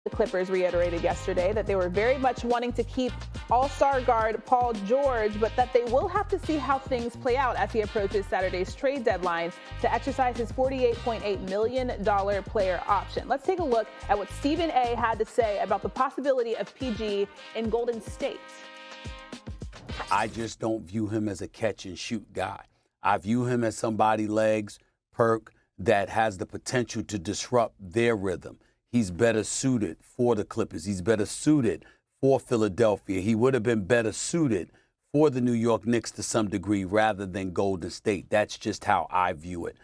The Clippers reiterated yesterday that they were very much wanting to keep All-Star guard Paul George, but that they will have to see how things play out as he approaches Saturday's trade deadline to exercise his $48.8 million player option. Let's take a look at what Stephen A. had to say about the possibility of PG in Golden State. I just don't view him as a catch-and-shoot guy. I view him as somebody, legs, perk, that has the potential to disrupt their rhythm. He's better suited for the Clippers. He's better suited for Philadelphia. He would have been better suited for the New York Knicks to some degree rather than Golden State. That's just how I view it.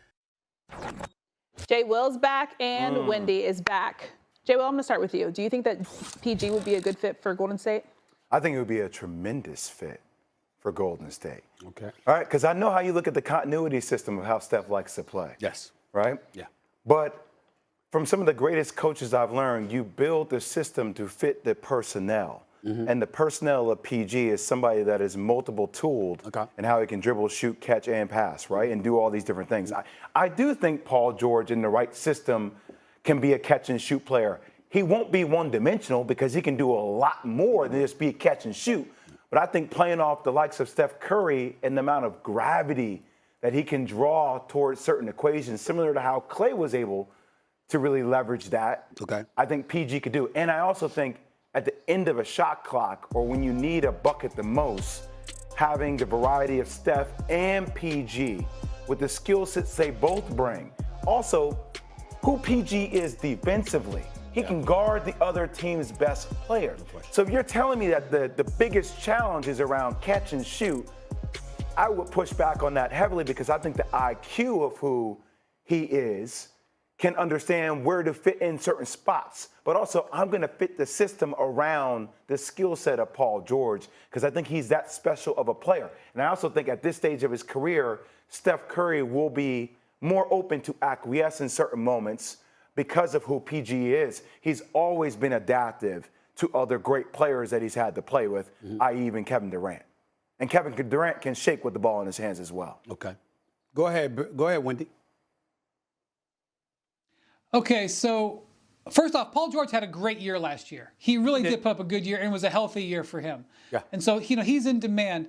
Jay Will's back and Wendy is back. Jay Will, I'm going to start with you. Do you think that PG would be a good fit for Golden State? I think it would be a tremendous fit for Golden State. Okay. All right, because I know how you look at the continuity system of how Steph likes to play. Yes. Right? Yeah. But from some of the greatest coaches I've learned, you build the system to fit the personnel. And the personnel of PG is somebody that is multiple tooled in how he can dribble, shoot, catch, and pass, right? And do all these different things. I do think Paul George in the right system can be a catch and shoot player. He won't be one-dimensional because he can do a lot more than just be a catch and shoot. But I think playing off the likes of Steph Curry and the amount of gravity that he can draw towards certain equations, similar to how Klay was able to really leverage that. Okay. I think PG could do it. And I also think at the end of a shot clock or when you need a bucket the most, having the variety of Steph and PG with the skill sets they both bring. Also, who PG is defensively. He can guard the other team's best player. So if you're telling me that the biggest challenge is around catch and shoot, I would push back on that heavily because I think the IQ of who he is can understand where to fit in certain spots. But also, I'm going to fit the system around the skill set of Paul George because I think he's that special of a player. And I also think at this stage of his career, Steph Curry will be more open to acquiesce in certain moments because of who PG is. He's always been adaptive to other great players that he's had to play with, i.e. even Kevin Durant. And Kevin Durant can shake with the ball in his hands as well. Okay. Go ahead, Wendy. Okay, so first off, Paul George had a great year last year. He really did put up a good year and was a healthy year for him. Yeah. And so, he's in demand.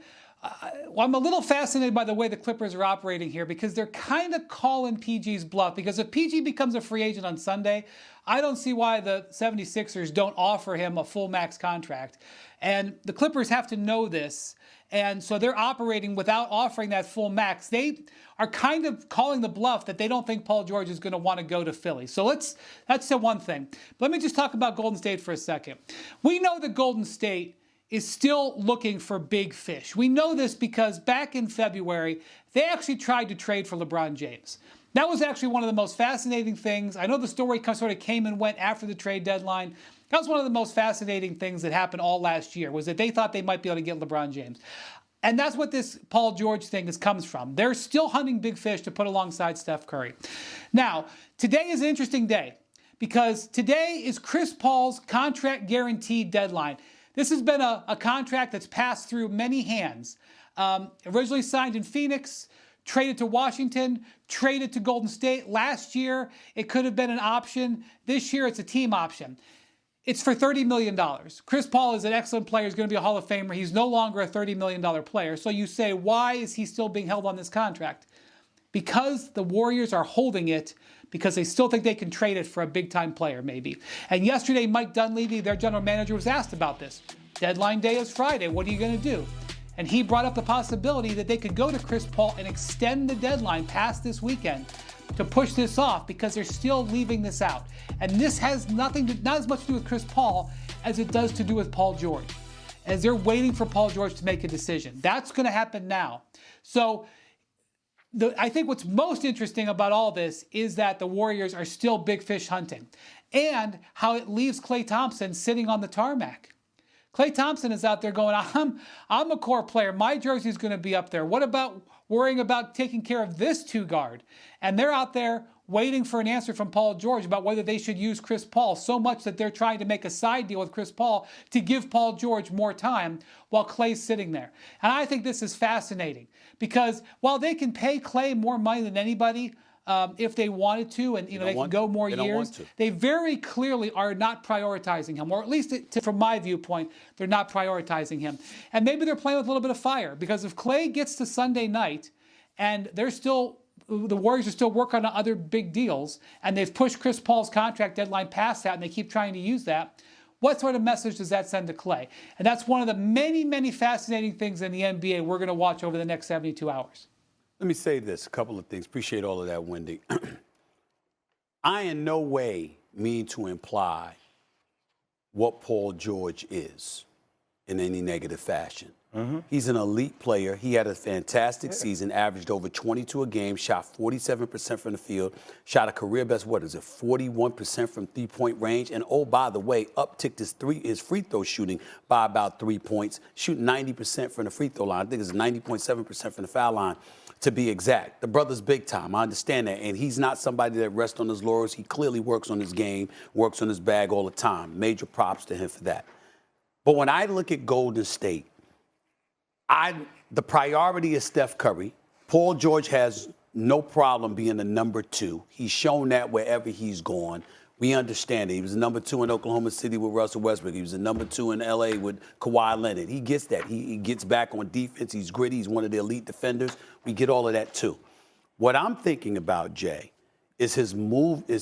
Well, I'm a little fascinated by the way the Clippers are operating here because they're kind of calling PG's bluff. Because if PG becomes a free agent on Sunday, I don't see why the 76ers don't offer him a full max contract. And the Clippers have to know this. And so they're operating without offering that full max. They are kind of calling the bluff that they don't think Paul George is going to want to go to Philly. So that's the one thing. But let me just talk about Golden State for a second. We know that Golden State is still looking for big fish. We know this because back in February, they actually tried to trade for LeBron James. That was actually one of the most fascinating things. I know the story sort of came and went after the trade deadline. That was one of the most fascinating things that happened all last year, was that they thought they might be able to get LeBron James. And that's what this Paul George thing comes from. They're still hunting big fish to put alongside Steph Curry. Now, today is an interesting day because today is Chris Paul's contract guarantee deadline. This has been a contract that's passed through many hands. Originally signed in Phoenix, traded to Washington, traded to Golden State. Last year, it could have been an option. This year, it's a team option. It's for $30 million. Chris Paul is an excellent player. He's going to be a Hall of Famer. He's no longer a $30 million player. So you say, why is he still being held on this contract? Because the Warriors are holding it because they still think they can trade it for a big-time player, maybe. And yesterday, Mike Dunleavy, their general manager, was asked about this. Deadline day is Friday. What are you going to do? And he brought up the possibility that they could go to Chris Paul and extend the deadline past this weekend to push this off because they're still leaving this out. And this has not as much to do with Chris Paul as it does to do with Paul George, as they're waiting for Paul George to make a decision. That's going to happen now. So I think what's most interesting about all this is that the Warriors are still big fish hunting and how it leaves Klay Thompson sitting on the tarmac. Klay Thompson is out there going, I'm a core player. My jersey is going to be up there. What about worrying about taking care of this two guard? And they're out there waiting for an answer from Paul George about whether they should use Chris Paul, so much that they're trying to make a side deal with Chris Paul to give Paul George more time while Klay's sitting there. And I think this is fascinating because while they can pay Klay more money than anybody, if they wanted to, and they can go more years. They very clearly are not prioritizing him, or at least from my viewpoint, they're not prioritizing him. And maybe they're playing with a little bit of fire, because if Clay gets to Sunday night and the Warriors are still working on other big deals, and they've pushed Chris Paul's contract deadline past that, and they keep trying to use that, what sort of message does that send to Clay? And that's one of the many, many fascinating things in the NBA we're going to watch over the next 72 hours. Let me say this, a couple of things. Appreciate all of that, Wendy. I in no way mean to imply what Paul George is in any negative fashion. He's an elite player. He had a fantastic season, averaged over 22 a game, shot 47% from the field, shot a career best, 41% from three-point range. And oh, by the way, upticked his free throw shooting by about 3 points, shooting 90% from the free throw line. I think it's 90.7% from the foul line, to be exact. The brother's big time. I understand that. And he's not somebody that rests on his laurels. He clearly works on his game, works on his bag all the time. Major props to him for that. But when I look at Golden State, the priority is Steph Curry. Paul George has no problem being the number 2. He's shown that wherever he's gone. We understand it. He was the number 2 in Oklahoma City with Russell Westbrook. He was the number 2 in L.A. with Kawhi Leonard. He gets that. He gets back on defense. He's gritty. He's one of the elite defenders. We get all of that, too. What I'm thinking about, Jay, is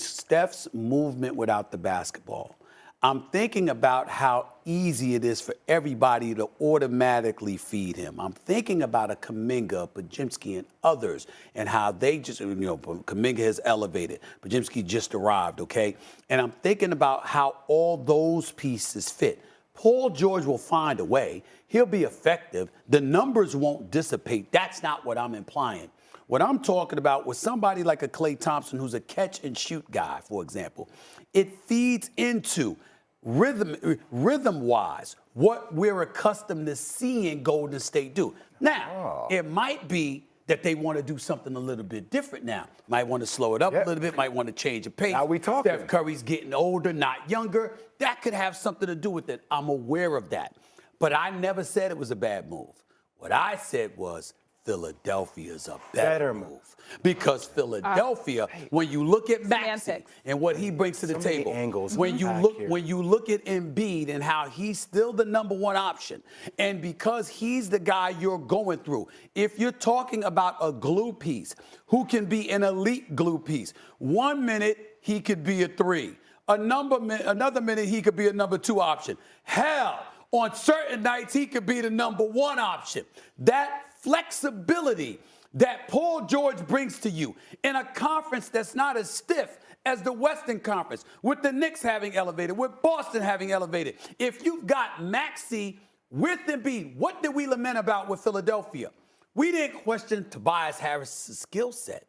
Steph's movement without the basketball. I'm thinking about how easy it is for everybody to automatically feed him. I'm thinking about a Kuminga, Podziemski, and others, and how they just, Kuminga has elevated. Podziemski just arrived, okay? And I'm thinking about how all those pieces fit. Paul George will find a way. He'll be effective. The numbers won't dissipate. That's not what I'm implying. What I'm talking about was somebody like a Klay Thompson, who's a catch-and-shoot guy, for example. It feeds into rhythm-wise, what we're accustomed to seeing Golden State do. Now, it might be that they want to do something a little bit different now. Might want to slow it up a little bit, might want to change the pace. Now we talking. Steph Curry's getting older, not younger. That could have something to do with it. I'm aware of that. But I never said it was a bad move. What I said was Philadelphia's a better move. Because Philadelphia, when you look at Maxey and what he brings to the table, when you look at Embiid and how he's still the number 1 option, and because he's the guy you're going through, if you're talking about a glue piece who can be an elite glue piece, 1 minute he could be a 3, another minute he could be a number 2 option. Hell, on certain nights he could be the number 1 option. That flexibility that Paul George brings to you in a conference that's not as stiff as the Western Conference, with the Knicks having elevated, with Boston having elevated. If you've got Maxey with Embiid, what did we lament about with Philadelphia? We didn't question Tobias Harris's skill set.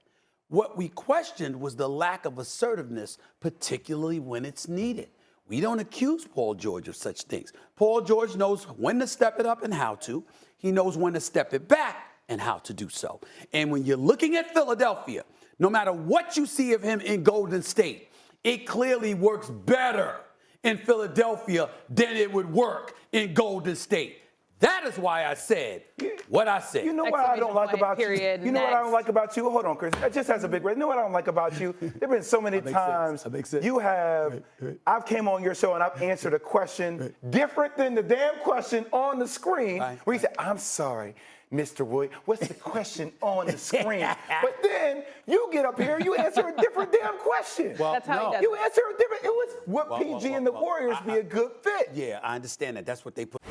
What we questioned was the lack of assertiveness, particularly when it's needed. We don't accuse Paul George of such things. Paul George knows when to step it up and how to. He knows when to step it back and how to do so. And when you're looking at Philadelphia, no matter what you see of him in Golden State, it clearly works better in Philadelphia than it would work in Golden State. That is why I said what I said. You know what I don't like about you? You know what I don't like about you? Hold on, Chris. It just has a big red. You know what I don't like about you? There have been so many times you have, I've came on your show and I've answered a question different than the damn question on the screen where you say, I'm sorry, Mr. Wood, what's the question on the screen? But then you get up here, you answer a different damn question. Well, that's how he does you answer a different, it was, PG and the Warriors be a good fit? Yeah, I understand that. That's what they put.